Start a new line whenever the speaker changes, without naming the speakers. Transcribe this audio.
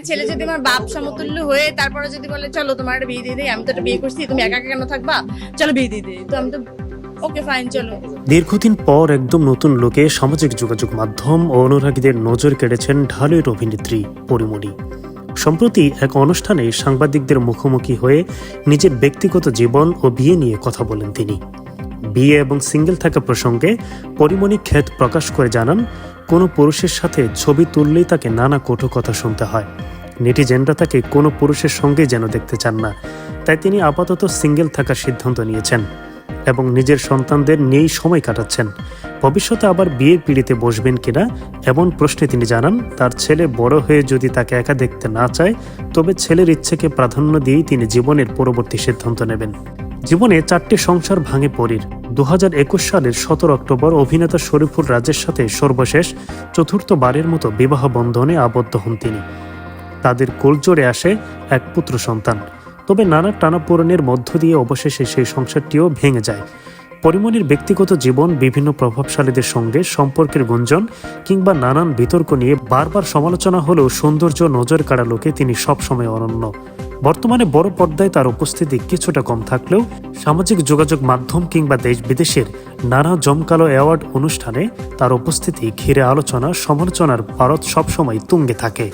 ছেলে যদি আমার বাপ সমতুল্য হয়ে তারপরে যদি বলে চলো তোমার একটা বিয়ে দিয়ে দিই, আমি তো একটা বিয়ে করছি, তুমি একা একা কেন থাকবা, চলো বিয়ে দিয়ে দিই, তো আমি তো ওকে ফাইন চলো।
দীর্ঘদিন পর একদম নতুন লোকে সামাজিক যোগাযোগ মাধ্যম ও অনুরাগীদের নজর কেড়েছেন ঢালিউড অভিনেত্রী পরিমণি। সম্প্রতি এক অনুষ্ঠানে সাংবাদিকদের মুখোমুখি হয়ে নিজের ব্যক্তিগত জীবন ও বিয়ে নিয়ে কথা বলেন তিনি। বিয়ে এবং সিঙ্গেল থাকা প্রসঙ্গে পরিমণি খেদ প্রকাশ করে জানান, কোনো পুরুষের সাথে ছবি তুললেই তাকে নানা কটু কথা শুনতে হয়। নেটিজেনরা তাকে কোনো পুরুষের সঙ্গেই যেন দেখতে চান না, তাই তিনি আপাতত সিঙ্গেল থাকার সিদ্ধান্ত নিয়েছেন এবং নিজের সন্তানদের নিয়েই সময় কাটাচ্ছেন। ভবিষ্যতে আবার বিয়ের পিঁড়িতে বসবেন কিনা এমন প্রশ্নে তিনি জানান, তার ছেলে বড় হয়ে যদি তাকে একা দেখতে না চায় তবে ছেলের ইচ্ছেকে প্রাধান্য দিয়েই তিনি জীবনের পরবর্তী সিদ্ধান্ত নেবেন। জীবনে 4টি সংসার ভাঙে পরীর। 2021 সালের 17 অক্টোবর অভিনেতা শরীফুল রাজের সাথে সর্বশেষ চতুর্থবারের মতো বিবাহ বন্ধনে আবদ্ধ হন তিনি। তাদের কোলজোড়ে আসে এক পুত্র সন্তান। তবে নানা টানাপোড়েনের মধ্য দিয়ে অবশেষে সেই সংসারটিও ভেঙে যায়। পরিমণির ব্যক্তিগত জীবন, বিভিন্ন প্রভাবশালীদের সঙ্গে সম্পর্কের গুঞ্জন কিংবা নানান বিতর্ক নিয়ে বারবার সমালোচনা হলেও সৌন্দর্য নজর কাড়া লোকে তিনি সবসময় অনন্য। বর্তমানে বড় পর্দায় তার উপস্থিতি কিছুটা কম থাকলেও সামাজিক যোগাযোগ মাধ্যম কিংবা দেশ বিদেশের নানা জমকালো অ্যাওয়ার্ড অনুষ্ঠানে তার উপস্থিতি ঘিরে আলোচনা সমালোচনার পারদ সবসময় তুঙ্গে থাকে।